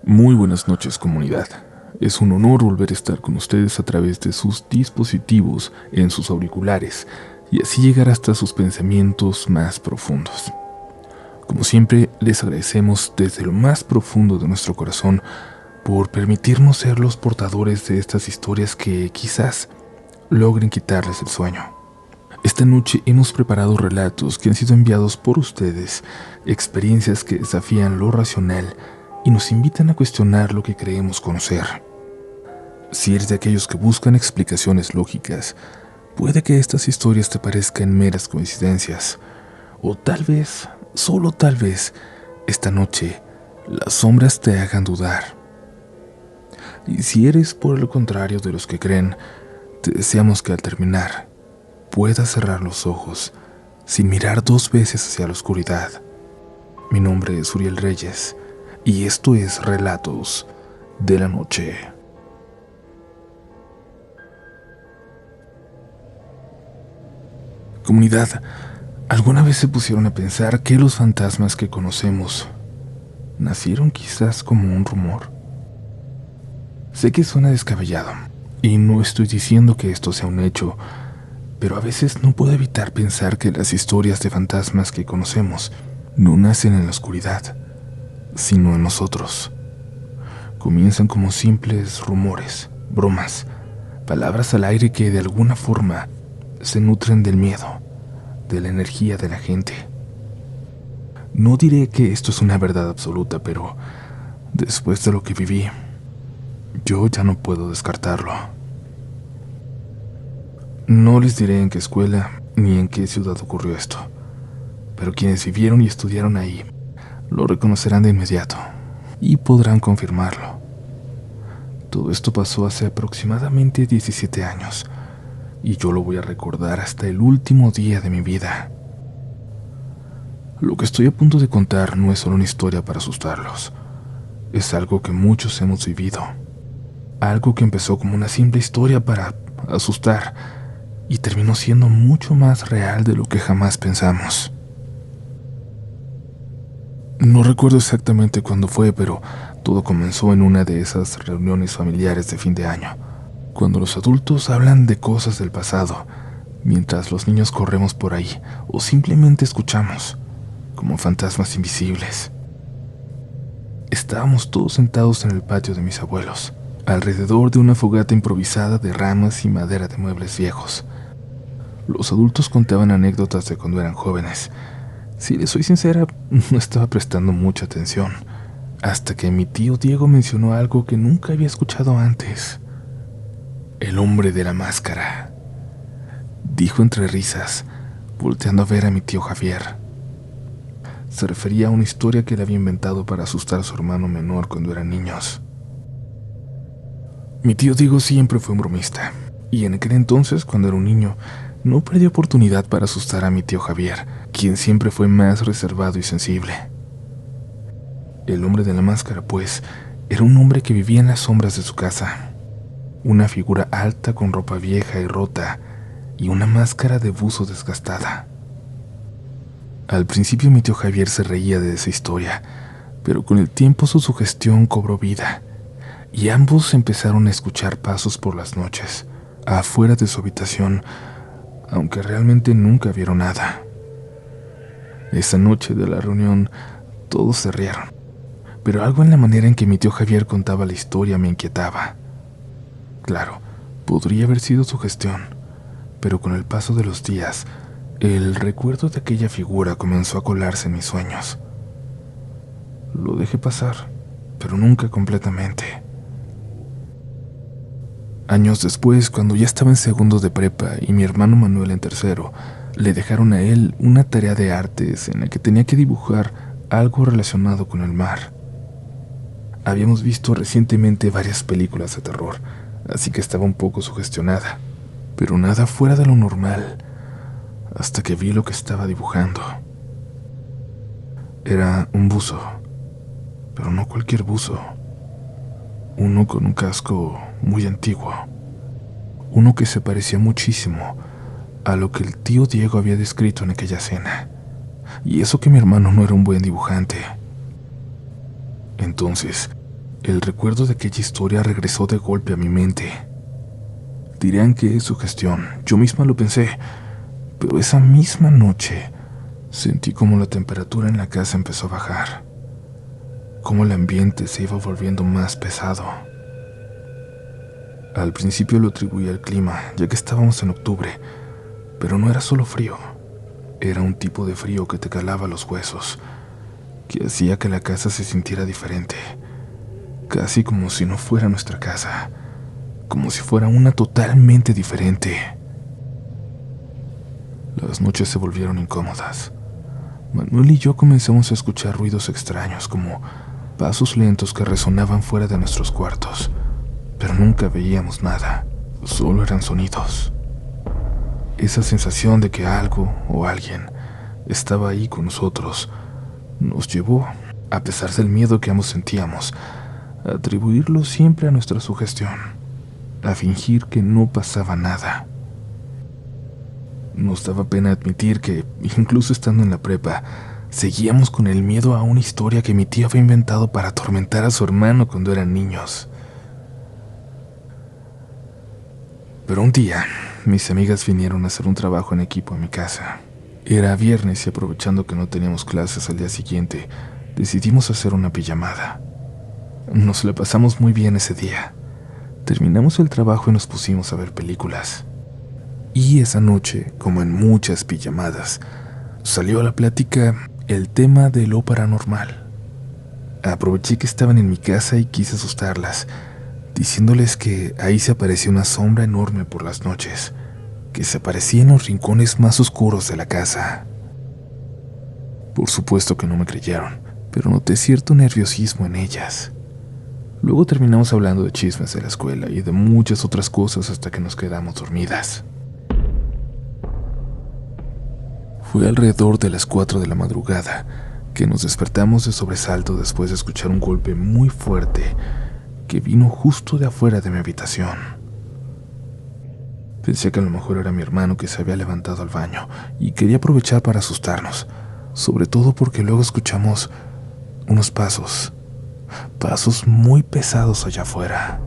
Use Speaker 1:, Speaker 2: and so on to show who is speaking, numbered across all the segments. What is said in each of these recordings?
Speaker 1: Muy buenas noches, comunidad. Es un honor volver a estar con ustedes a través de sus dispositivos, en sus auriculares, y así llegar hasta sus pensamientos más profundos. Como siempre, les agradecemos desde lo más profundo de nuestro corazón por permitirnos ser los portadores de estas historias que quizás logren quitarles el sueño. Esta noche hemos preparado relatos que han sido enviados por ustedes, experiencias que desafían lo racional y nos invitan a cuestionar lo que creemos conocer. Si eres de aquellos que buscan explicaciones lógicas, puede que estas historias te parezcan meras coincidencias, o tal vez, solo tal vez, esta noche las sombras te hagan dudar. Y si eres por el contrario de los que creen, te deseamos que al terminar puedas cerrar los ojos sin mirar dos veces hacia la oscuridad. Mi nombre es Uriel Reyes y esto es Relatos de la Noche. Comunidad, ¿alguna vez se pusieron a pensar que los fantasmas que conocemos nacieron quizás como un rumor? Sé que suena descabellado y no estoy diciendo que esto sea un hecho, pero a veces no puedo evitar pensar que las historias de fantasmas que conocemos no nacen en la oscuridad, sino en nosotros. Comienzan como simples rumores, bromas, palabras al aire que de alguna forma se nutren del miedo, de la energía de la gente. No diré que esto es una verdad absoluta, pero después de lo que viví, yo ya no puedo descartarlo. No les diré en qué escuela ni en qué ciudad ocurrió esto, pero quienes vivieron y estudiaron ahí lo reconocerán de inmediato y podrán confirmarlo. Todo esto pasó hace aproximadamente 17 años y yo lo voy a recordar hasta el último día de mi vida. Lo que estoy a punto de contar no es solo una historia para asustarlos, es algo que muchos hemos vivido, algo que empezó como una simple historia para asustar y terminó siendo mucho más real de lo que jamás pensamos. No recuerdo exactamente cuándo fue, pero todo comenzó en una de esas reuniones familiares de fin de año, cuando los adultos hablan de cosas del pasado, mientras los niños corremos por ahí o simplemente escuchamos, como fantasmas invisibles. Estábamos todos sentados en el patio de mis abuelos, alrededor de una fogata improvisada de ramas y madera de muebles viejos. Los adultos contaban anécdotas de cuando eran jóvenes. Si les soy sincera, no estaba prestando mucha atención, hasta que mi tío Diego mencionó algo que nunca había escuchado antes. El hombre de la máscara, dijo entre risas, volteando a ver a mi tío Javier. Se refería a una historia que él había inventado para asustar a su hermano menor cuando eran niños. Mi tío Diego siempre fue un bromista, y en aquel entonces, cuando era un niño, no perdió oportunidad para asustar a mi tío Javier, quien siempre fue más reservado y sensible. El hombre de la máscara, pues, era un hombre que vivía en las sombras de su casa. Una figura alta con ropa vieja y rota y una máscara de buzo desgastada. Al principio mi tío Javier se reía de esa historia, pero con el tiempo su sugestión cobró vida y ambos empezaron a escuchar pasos por las noches, afuera de su habitación, aunque realmente nunca vieron nada. Esa noche de la reunión todos se rieron, pero algo en la manera en que mi tío Javier contaba la historia me inquietaba. Claro, podría haber sido su gestión, pero con el paso de los días, el recuerdo de aquella figura comenzó a colarse en mis sueños. Lo dejé pasar, pero nunca completamente. Años después, cuando ya estaba en segundo de prepa y mi hermano Manuel en tercero, le dejaron a él una tarea de artes en la que tenía que dibujar algo relacionado con el mar. Habíamos visto recientemente varias películas de terror, así que estaba un poco sugestionada, pero nada fuera de lo normal, hasta que vi lo que estaba dibujando. Era un buzo, pero no cualquier buzo. Uno con un casco muy antiguo, uno que se parecía muchísimo a lo que el tío Diego había descrito en aquella escena, y eso que mi hermano no era un buen dibujante. Entonces, El recuerdo de aquella historia regresó de golpe a mi mente. Dirán que es sugestión, yo misma lo pensé, pero esa misma noche sentí como la temperatura en la casa empezó a bajar, como el ambiente se iba volviendo más pesado. Al principio lo atribuí al clima, ya que estábamos en octubre, pero no era solo frío, era un tipo de frío que te calaba los huesos, que hacía que la casa se sintiera diferente, casi como si no fuera nuestra casa, como si fuera una totalmente diferente. Las noches se volvieron incómodas. Manuel y yo comenzamos a escuchar ruidos extraños, como pasos lentos que resonaban fuera de nuestros cuartos, pero nunca veíamos nada, solo eran sonidos. Esa sensación de que algo o alguien estaba ahí con nosotros nos llevó, a pesar del miedo que ambos sentíamos, a atribuirlo siempre a nuestra sugestión, a fingir que no pasaba nada. Nos daba pena admitir que, incluso estando en la prepa, seguíamos con el miedo a una historia que mi tío había inventado para atormentar a su hermano cuando eran niños. Pero un día, mis amigas vinieron a hacer un trabajo en equipo a mi casa. Era viernes y aprovechando que no teníamos clases al día siguiente, decidimos hacer una pijamada. Nos la pasamos muy bien ese día. Terminamos el trabajo y nos pusimos a ver películas. Y esa noche, como en muchas pijamadas, salió a la plática el tema de lo paranormal. Aproveché que estaban en mi casa y quise asustarlas, diciéndoles que ahí se aparecía una sombra enorme por las noches, que se aparecía en los rincones más oscuros de la casa. Por supuesto que no me creyeron, pero noté cierto nerviosismo en ellas. Luego terminamos hablando de chismes de la escuela y de muchas otras cosas hasta que nos quedamos dormidas. Fue alrededor de las 4 de la madrugada que nos despertamos de sobresalto después de escuchar un golpe muy fuerte que vino justo de afuera de mi habitación. Pensé que a lo mejor era mi hermano que se había levantado al baño y quería aprovechar para asustarnos, sobre todo porque luego escuchamos unos pasos muy pesados allá afuera.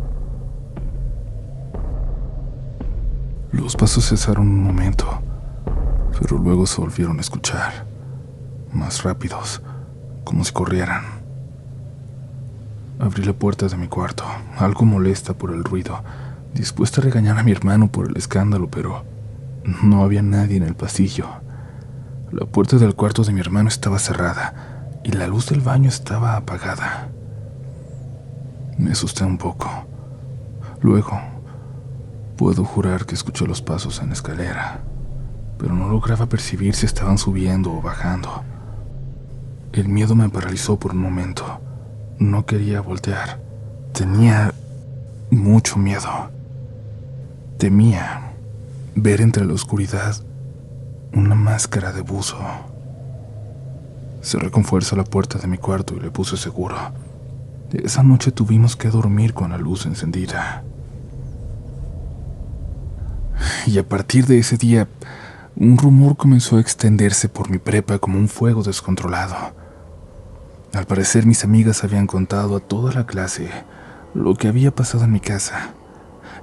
Speaker 1: Los pasos cesaron un momento, pero luego se volvieron a escuchar, más rápidos, como si corrieran. Abrí la puerta de mi cuarto, algo molesta por el ruido, dispuesta a regañar a mi hermano por el escándalo, pero no había nadie en el pasillo. La puerta del cuarto de mi hermano estaba cerrada y la luz del baño estaba apagada. Me asusté un poco. Luego, puedo jurar que escuché los pasos en la escalera, pero no lograba percibir si estaban subiendo o bajando. El miedo me paralizó por un momento. No quería voltear. Tenía mucho miedo. Temía ver entre la oscuridad una máscara de buzo. Cerré con fuerza la puerta de mi cuarto y le puse seguro. Esa noche tuvimos que dormir con la luz encendida. Y a partir de ese día, un rumor comenzó a extenderse por mi prepa como un fuego descontrolado. Al parecer, mis amigas habían contado a toda la clase lo que había pasado en mi casa,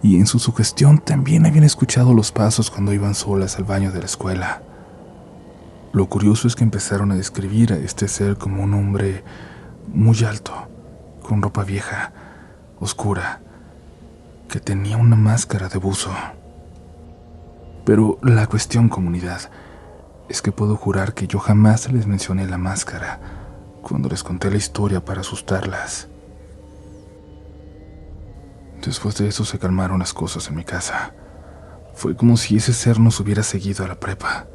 Speaker 1: y en su sugestión también habían escuchado los pasos cuando iban solas al baño de la escuela. Lo curioso es que empezaron a describir a este ser como un hombre muy alto, con ropa vieja, oscura, que tenía una máscara de buzo. Pero la cuestión, comunidad, es que puedo jurar que yo jamás les mencioné la máscara cuando les conté la historia para asustarlas. Después de eso se calmaron las cosas en mi casa. Fue como si ese ser nos hubiera seguido a la prepa,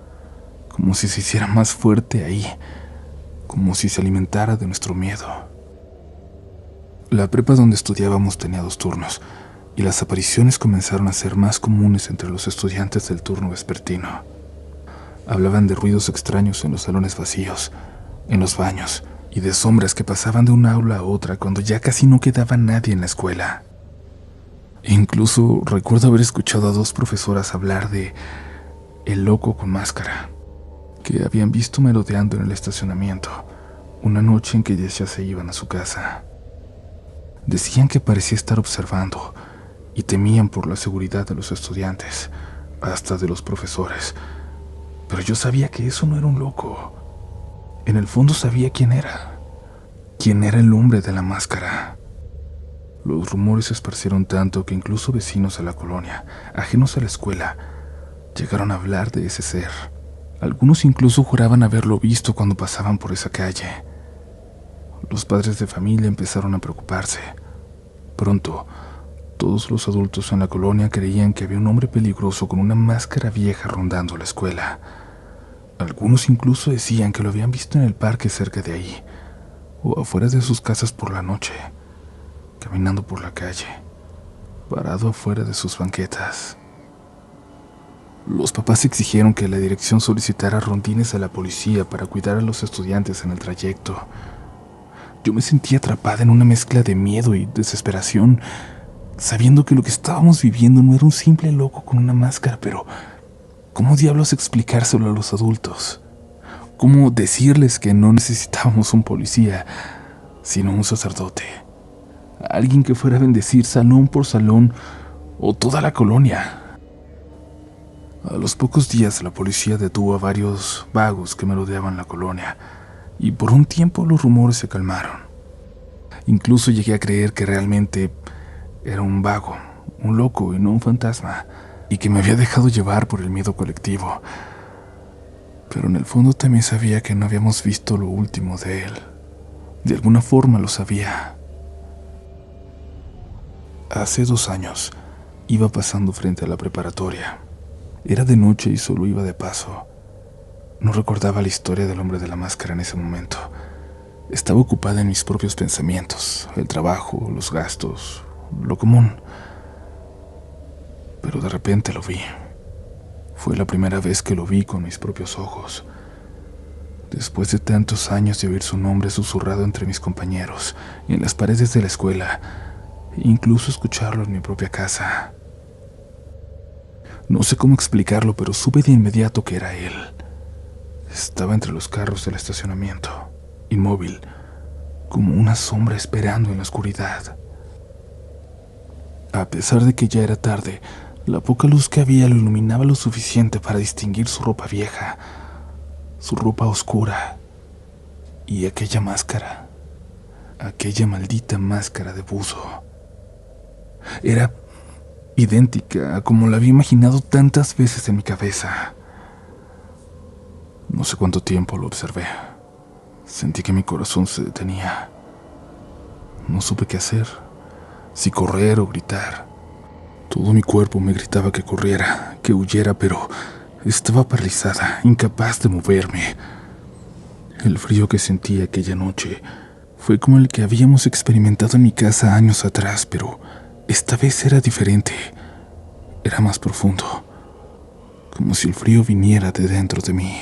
Speaker 1: como si se hiciera más fuerte ahí, como si se alimentara de nuestro miedo. La prepa donde estudiábamos tenía 2 turnos, y las apariciones comenzaron a ser más comunes entre los estudiantes del turno vespertino. Hablaban de ruidos extraños en los salones vacíos, en los baños, y de sombras que pasaban de una aula a otra cuando ya casi no quedaba nadie en la escuela. Incluso recuerdo haber escuchado a 2 profesoras hablar de el loco con máscara, que habían visto merodeando en el estacionamiento una noche en que ellas ya se iban a su casa. Decían que parecía estar observando y temían por la seguridad de los estudiantes, hasta de los profesores. Pero yo sabía que eso no era un loco. En el fondo sabía quién era. Quién era el hombre de la máscara. Los rumores se esparcieron tanto que incluso vecinos de la colonia, ajenos a la escuela, llegaron a hablar de ese ser. Algunos incluso juraban haberlo visto cuando pasaban por esa calle. Los padres de familia empezaron a preocuparse. Pronto, todos los adultos en la colonia creían que había un hombre peligroso con una máscara vieja rondando la escuela. Algunos incluso decían que lo habían visto en el parque cerca de ahí, o afuera de sus casas por la noche, caminando por la calle, parado afuera de sus banquetas. Los papás exigieron que la dirección solicitara rondines a la policía para cuidar a los estudiantes en el trayecto. Yo me sentía atrapada en una mezcla de miedo y desesperación, sabiendo que lo que estábamos viviendo no era un simple loco con una máscara, pero ¿cómo diablos explicárselo a los adultos? ¿Cómo decirles que no necesitábamos un policía, sino un sacerdote? Alguien que fuera a bendecir salón por salón o toda la colonia. A los pocos días la policía detuvo a varios vagos que merodeaban la colonia, y por un tiempo los rumores se calmaron. Incluso llegué a creer que realmente era un vago, un loco y no un fantasma, y que me había dejado llevar por el miedo colectivo. Pero en el fondo también sabía que no habíamos visto lo último de él. De alguna forma lo sabía. Hace 2 años iba pasando frente a la preparatoria. Era de noche y solo iba de paso. No recordaba la historia del hombre de la máscara en ese momento. Estaba ocupada en mis propios pensamientos, el trabajo, los gastos, lo común. Pero de repente lo vi. Fue la primera vez que lo vi con mis propios ojos. Después de tantos años de oír su nombre susurrado entre mis compañeros, en las paredes de la escuela, e incluso escucharlo en mi propia casa. No sé cómo explicarlo, pero supe de inmediato que era él. Estaba entre los carros del estacionamiento, inmóvil, como una sombra esperando en la oscuridad. A pesar de que ya era tarde, la poca luz que había lo iluminaba lo suficiente para distinguir su ropa vieja, su ropa oscura y aquella máscara, aquella maldita máscara de buzo. Era idéntica a como la había imaginado tantas veces en mi cabeza. No sé cuánto tiempo lo observé. Sentí que mi corazón se detenía. No supe qué hacer, si correr o gritar. Todo mi cuerpo me gritaba que corriera, que huyera, pero estaba paralizada, incapaz de moverme. El frío que sentí aquella noche fue como el que habíamos experimentado en mi casa años atrás, pero esta vez era diferente. Era más profundo, como si el frío viniera de dentro de mí.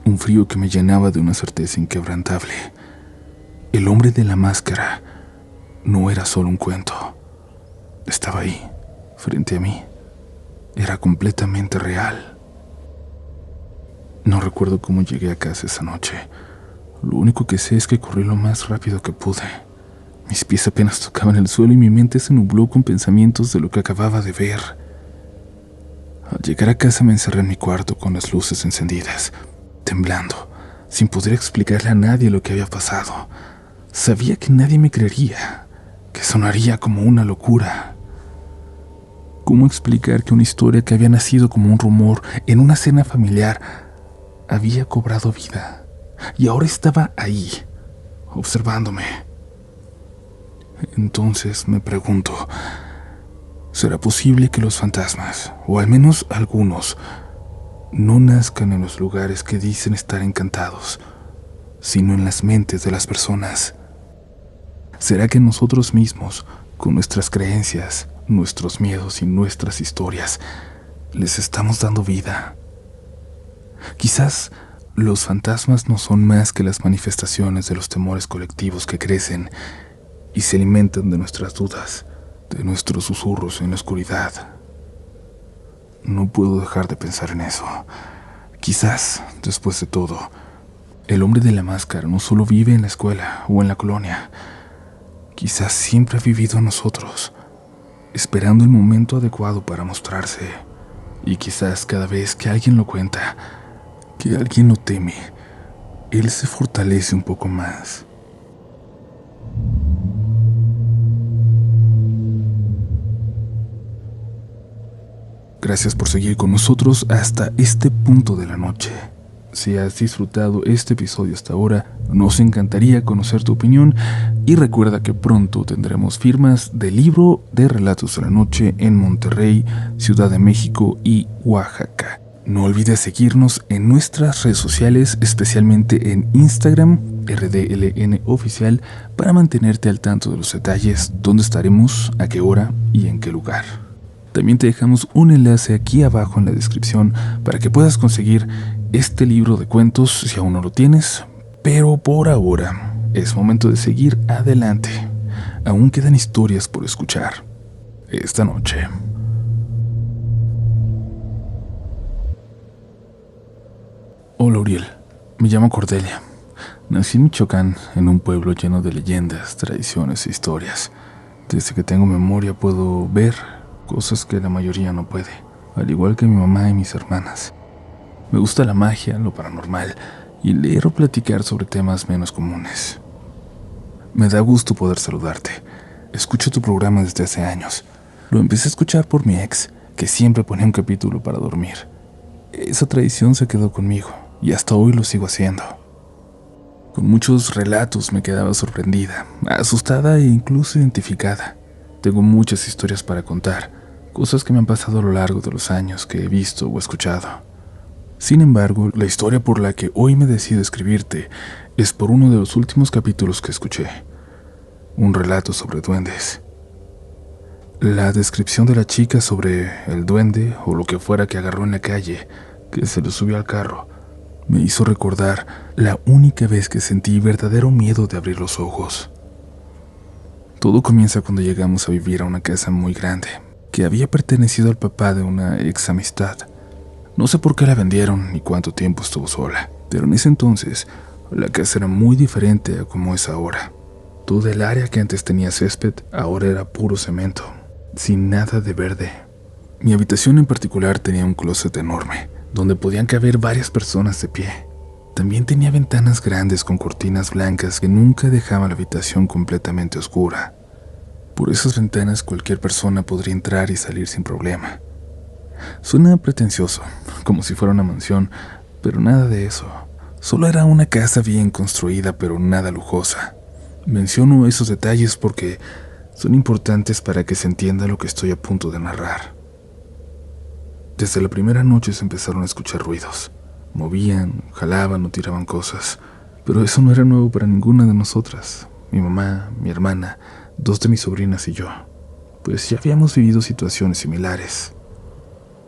Speaker 1: Un frío que me llenaba de una certeza inquebrantable. El hombre de la máscara no era solo un cuento. Estaba ahí, frente a mí. Era completamente real. No recuerdo cómo llegué a casa esa noche. Lo único que sé es que corrí lo más rápido que pude. Mis pies apenas tocaban el suelo y mi mente se nubló con pensamientos de lo que acababa de ver. Al llegar a casa me encerré en mi cuarto con las luces encendidas, temblando, sin poder explicarle a nadie lo que había pasado. Sabía que nadie me creería, que sonaría como una locura. ¿Cómo explicar que una historia que había nacido como un rumor en una cena familiar había cobrado vida y ahora estaba ahí, observándome? Entonces me pregunto, ¿será posible que los fantasmas, o al menos algunos, no nazcan en los lugares que dicen estar encantados, sino en las mentes de las personas? ¿Será que nosotros mismos, con nuestras creencias, nuestros miedos y nuestras historias, les estamos dando vida? Quizás los fantasmas no son más que las manifestaciones de los temores colectivos que crecen y se alimentan de nuestras dudas, de nuestros susurros en la oscuridad. No puedo dejar de pensar en eso. Quizás, después de todo, el hombre de la máscara no solo vive en la escuela o en la colonia. quizás siempre ha vivido en nosotros, esperando el momento adecuado para mostrarse. Y quizás cada vez que alguien lo cuenta, que alguien lo teme, él se fortalece un poco más. Gracias por seguir con nosotros hasta este punto de la noche. Si has disfrutado este episodio hasta ahora, nos encantaría conocer tu opinión y recuerda que pronto tendremos firmas del libro de Relatos de la Noche en Monterrey, Ciudad de México y Oaxaca. No olvides seguirnos en nuestras redes sociales, especialmente en Instagram, RDLN Oficial, para mantenerte al tanto de los detalles, dónde estaremos, a qué hora y en qué lugar. También te dejamos un enlace aquí abajo en la descripción para que puedas conseguir este libro de cuentos si aún no lo tienes, pero por ahora es momento de seguir adelante. Aún quedan historias por escuchar esta noche. Hola Uriel, me llamo Cordelia. Nací en Michoacán, en un pueblo lleno de leyendas, tradiciones e historias. Desde que tengo memoria puedo ver cosas que la mayoría no puede, al igual que mi mamá y mis hermanas. Me gusta la magia, lo paranormal y leer o platicar sobre temas menos comunes. Me da gusto poder saludarte. Escucho tu programa desde hace años. Lo empecé a escuchar por mi ex, que siempre ponía un capítulo para dormir. Esa tradición se quedó conmigo y hasta hoy lo sigo haciendo. Con muchos relatos me quedaba sorprendida, asustada e incluso identificada. Tengo muchas historias para contar, cosas que me han pasado a lo largo de los años que he visto o escuchado. Sin embargo, la historia por la que hoy me decido escribirte es por uno de los últimos capítulos que escuché. Un relato sobre duendes. La descripción de la chica sobre el duende o lo que fuera que agarró en la calle, que se lo subió al carro, me hizo recordar la única vez que sentí verdadero miedo de abrir los ojos. Todo comienza cuando llegamos a vivir a una casa muy grande, que había pertenecido al papá de una ex amistad. No sé por qué la vendieron ni cuánto tiempo estuvo sola, pero en ese entonces la casa era muy diferente a como es ahora. Toda el área que antes tenía césped ahora era puro cemento, sin nada de verde. Mi habitación en particular tenía un closet enorme, donde podían caber varias personas de pie. También tenía ventanas grandes con cortinas blancas que nunca dejaban la habitación completamente oscura. Por esas ventanas cualquier persona podría entrar y salir sin problema. Suena pretencioso, como si fuera una mansión, pero nada de eso. Solo era una casa bien construida, pero nada lujosa. Menciono esos detalles porque son importantes para que se entienda lo que estoy a punto de narrar. Desde la primera noche se empezaron a escuchar ruidos. Movían, jalaban o tiraban cosas, pero eso no era nuevo para ninguna de nosotras. Mi mamá, mi hermana, 2 de mis sobrinas y yo, pues ya habíamos vivido situaciones similares.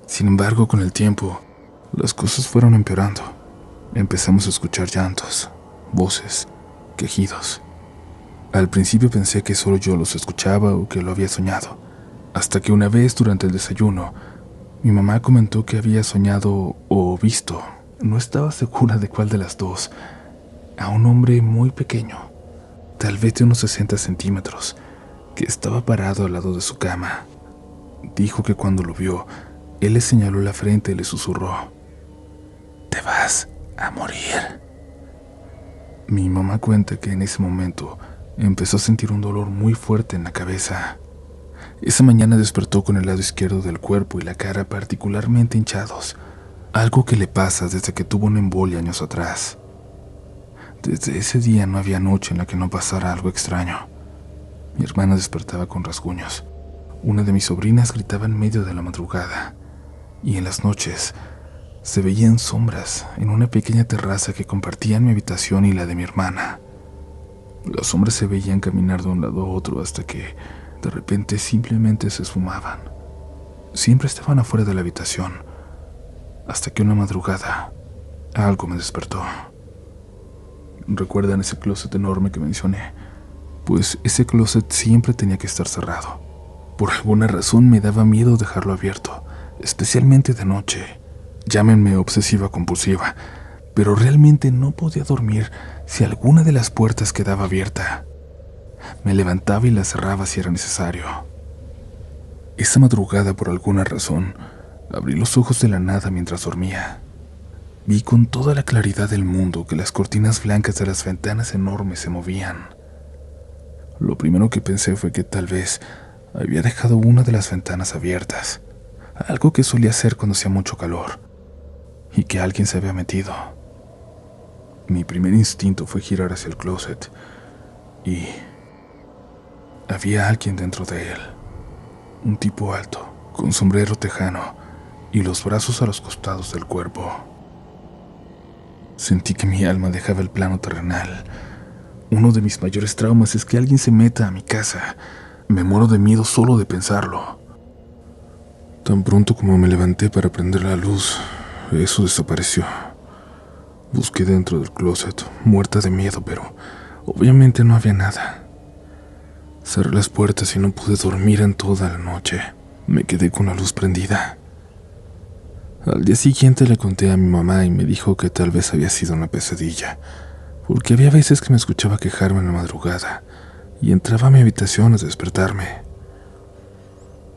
Speaker 1: Sin embargo, con el tiempo, las cosas fueron empeorando. Empezamos a escuchar llantos, voces, quejidos. Al principio pensé que solo yo los escuchaba o que lo había soñado, hasta que una vez durante el desayuno, mi mamá comentó que había soñado o visto, no estaba segura de cuál de las dos, a un hombre muy pequeño, tal vez de unos 60 centímetros, que estaba parado al lado de su cama. Dijo que cuando lo vio, él le señaló la frente y le susurró: «Te vas a morir». Mi mamá cuenta que en ese momento empezó a sentir un dolor muy fuerte en la cabeza. Esa mañana despertó con el lado izquierdo del cuerpo y la cara particularmente hinchados, algo que le pasa desde que tuvo una embolia años atrás. Desde ese día no había noche en la que no pasara algo extraño. Mi hermana despertaba con rasguños. Una de mis sobrinas gritaba en medio de la madrugada. Y en las noches se veían sombras en una pequeña terraza que compartían mi habitación y la de mi hermana. Las sombras se veían caminar de un lado a otro hasta que, de repente, simplemente se esfumaban. Siempre estaban afuera de la habitación, hasta que una madrugada algo me despertó. ¿Recuerdan ese closet enorme que mencioné? Pues ese closet siempre tenía que estar cerrado. Por alguna razón me daba miedo dejarlo abierto, especialmente de noche. Llámenme obsesiva compulsiva, pero realmente no podía dormir si alguna de las puertas quedaba abierta. Me levantaba y la cerraba si era necesario. Esa madrugada, por alguna razón, abrí los ojos de la nada mientras dormía. Vi con toda la claridad del mundo que las cortinas blancas de las ventanas enormes se movían. Lo primero que pensé fue que tal vez había dejado una de las ventanas abiertas, algo que solía hacer cuando hacía mucho calor, y que alguien se había metido. Mi primer instinto fue girar hacia el closet, y había alguien dentro de él. Un tipo alto, con sombrero tejano y los brazos a los costados del cuerpo. Sentí que mi alma dejaba el plano terrenal. Uno de mis mayores traumas es que alguien se meta a mi casa. Me muero de miedo solo de pensarlo. Tan pronto como me levanté para prender la luz, eso desapareció. Busqué dentro del closet, muerta de miedo, pero obviamente no había nada. Cerré las puertas y no pude dormir en toda la noche. Me quedé con la luz prendida. Al día siguiente le conté a mi mamá y me dijo que tal vez había sido una pesadilla, porque había veces que me escuchaba quejarme en la madrugada y entraba a mi habitación a despertarme.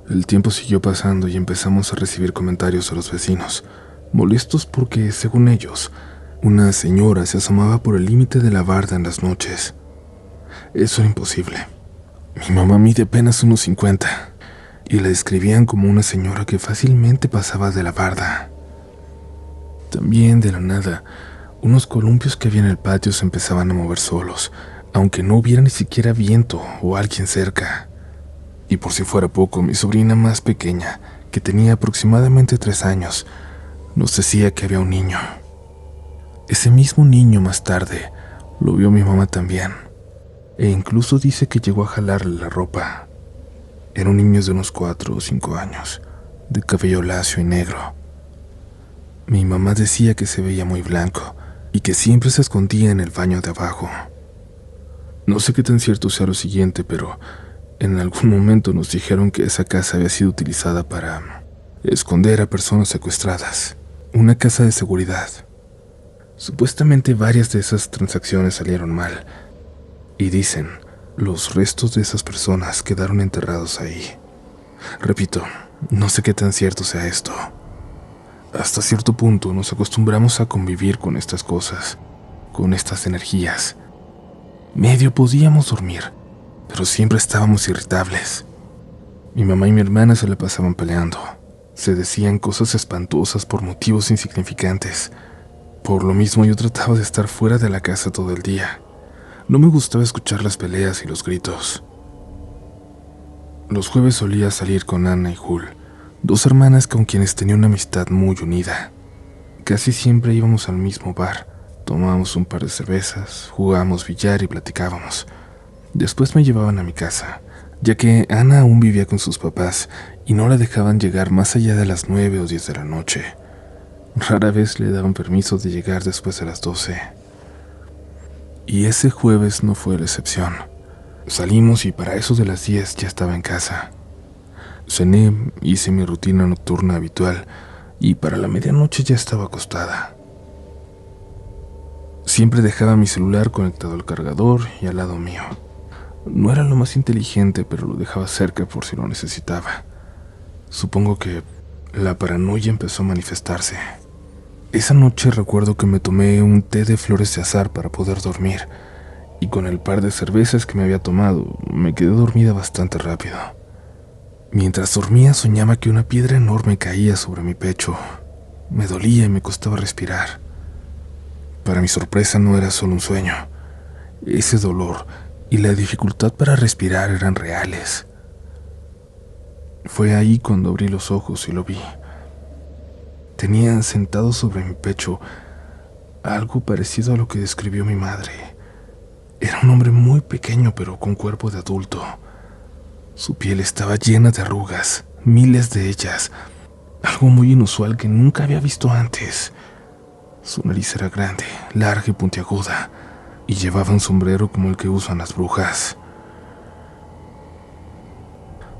Speaker 1: El tiempo siguió pasando y empezamos a recibir comentarios de los vecinos, molestos porque, según ellos, una señora se asomaba por el límite de la barda en las noches. Eso era imposible. Mi mamá mide apenas unos 50 y la describían como una señora que fácilmente pasaba de la barda. También, de la nada, unos columpios que había en el patio se empezaban a mover solos, aunque no hubiera ni siquiera viento o alguien cerca. Y por si fuera poco, mi sobrina más pequeña, que tenía aproximadamente 3 años, nos decía que había un niño. Ese mismo niño más tarde lo vio mi mamá también, e incluso dice que llegó a jalarle la ropa. Era un niño de unos 4 o 5 años, de cabello lacio y negro. Mi mamá decía que se veía muy blanco y que siempre se escondía en el baño de abajo. No sé qué tan cierto sea lo siguiente, pero en algún momento nos dijeron que esa casa había sido utilizada para esconder a personas secuestradas, una casa de seguridad. Supuestamente varias de esas transacciones salieron mal, y dicen, los restos de esas personas quedaron enterrados ahí. Repito, no sé qué tan cierto sea esto. Hasta cierto punto nos acostumbramos a convivir con estas cosas, con estas energías. Medio podíamos dormir, pero siempre estábamos irritables. Mi mamá y mi hermana se la pasaban peleando. Se decían cosas espantosas por motivos insignificantes. Por lo mismo yo trataba de estar fuera de la casa todo el día. No me gustaba escuchar las peleas y los gritos. Los jueves solía salir con Ana y Jul, 2 hermanas con quienes tenía una amistad muy unida. Casi siempre íbamos al mismo bar, tomábamos un par de cervezas, jugábamos billar y platicábamos. Después me llevaban a mi casa, ya que Ana aún vivía con sus papás y no la dejaban llegar más allá de las 9 o 10 de la noche. Rara vez le daban permiso de llegar después de las 12. Y ese jueves no fue la excepción. Salimos y para eso de las 10 ya estaba en casa. Cené, hice mi rutina nocturna habitual y para la medianoche ya estaba acostada. Siempre dejaba mi celular conectado al cargador y al lado mío. No era lo más inteligente, pero lo dejaba cerca por si lo necesitaba. Supongo que la paranoia empezó a manifestarse. Esa noche recuerdo que me tomé un té de flores de azahar para poder dormir, y con el par de cervezas que me había tomado, me quedé dormida bastante rápido. Mientras dormía soñaba que una piedra enorme caía sobre mi pecho. Me dolía y me costaba respirar. Para mi sorpresa no era solo un sueño. Ese dolor y la dificultad para respirar eran reales. Fue ahí cuando abrí los ojos y lo vi. Tenía sentado sobre mi pecho algo parecido a lo que describió mi madre. Era un hombre muy pequeño pero con cuerpo de adulto. Su piel estaba llena de arrugas, miles de ellas, algo muy inusual que nunca había visto antes. Su nariz era grande, larga y puntiaguda, y llevaba un sombrero como el que usan las brujas.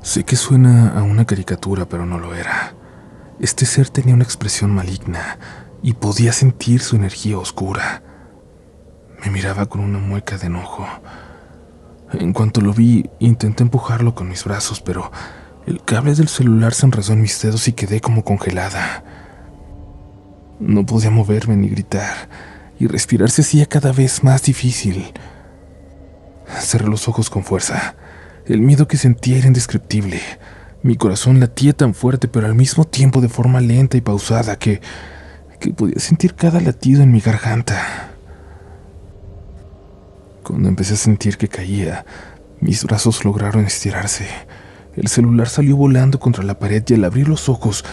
Speaker 1: Sé que suena a una caricatura, pero no lo era. Este ser tenía una expresión maligna y podía sentir su energía oscura. Me miraba con una mueca de enojo. En cuanto lo vi, intenté empujarlo con mis brazos, pero el cable del celular se enredó en mis dedos y quedé como congelada. No podía moverme ni gritar, y respirar se hacía cada vez más difícil. Cerré los ojos con fuerza. El miedo que sentía era indescriptible. Mi corazón latía tan fuerte, pero al mismo tiempo de forma lenta y pausada, que podía sentir cada latido en mi garganta. Cuando empecé a sentir que caía, mis brazos lograron estirarse. El celular salió volando contra la pared y al abrir los ojos,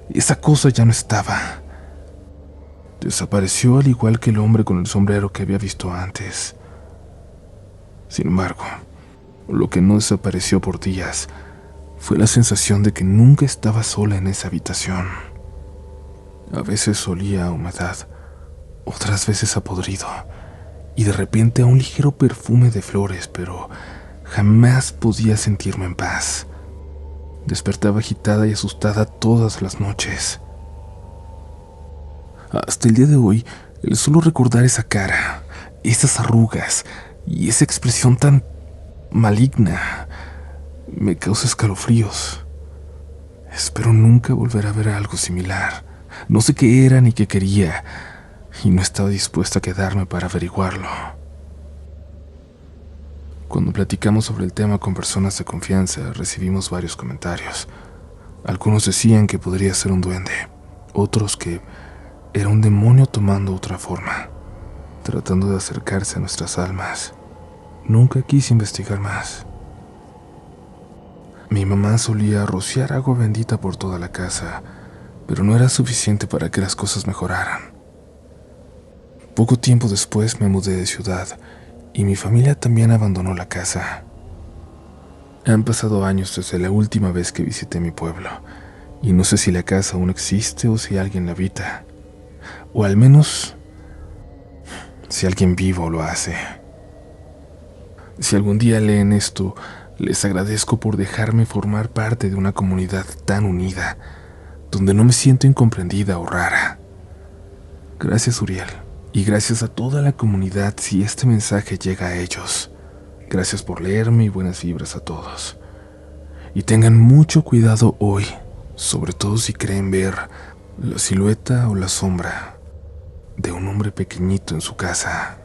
Speaker 1: esa cosa ya no estaba. Desapareció al igual que el hombre con el sombrero que había visto antes. Sin embargo, lo que no desapareció por días fue la sensación de que nunca estaba sola en esa habitación. A veces olía a humedad, otras veces a podrido, y de repente a un ligero perfume de flores, pero jamás podía sentirme en paz. Despertaba agitada y asustada todas las noches. Hasta el día de hoy, el solo recordar esa cara, esas arrugas y esa expresión tan maligna me causa escalofríos. Espero nunca volver a ver algo similar. No sé qué era ni qué quería, y no estaba dispuesta a quedarme para averiguarlo. Cuando platicamos sobre el tema con personas de confianza, recibimos varios comentarios. Algunos decían que podría ser un duende, otros que era un demonio tomando otra forma, tratando de acercarse a nuestras almas. Nunca quise investigar más. Mi mamá solía rociar agua bendita por toda la casa, pero no era suficiente para que las cosas mejoraran. Poco tiempo después me mudé de ciudad y mi familia también abandonó la casa. Han pasado años desde la última vez que visité mi pueblo, y no sé si la casa aún existe o si alguien la habita, o al menos si alguien vivo lo hace. Si algún día leen esto, les agradezco por dejarme formar parte de una comunidad tan unida, donde no me siento incomprendida o rara. Gracias, Uriel, y gracias a toda la comunidad si este mensaje llega a ellos. Gracias por leerme y buenas vibras a todos. Y tengan mucho cuidado hoy, sobre todo si creen ver la silueta o la sombra de un hombre pequeñito en su casa.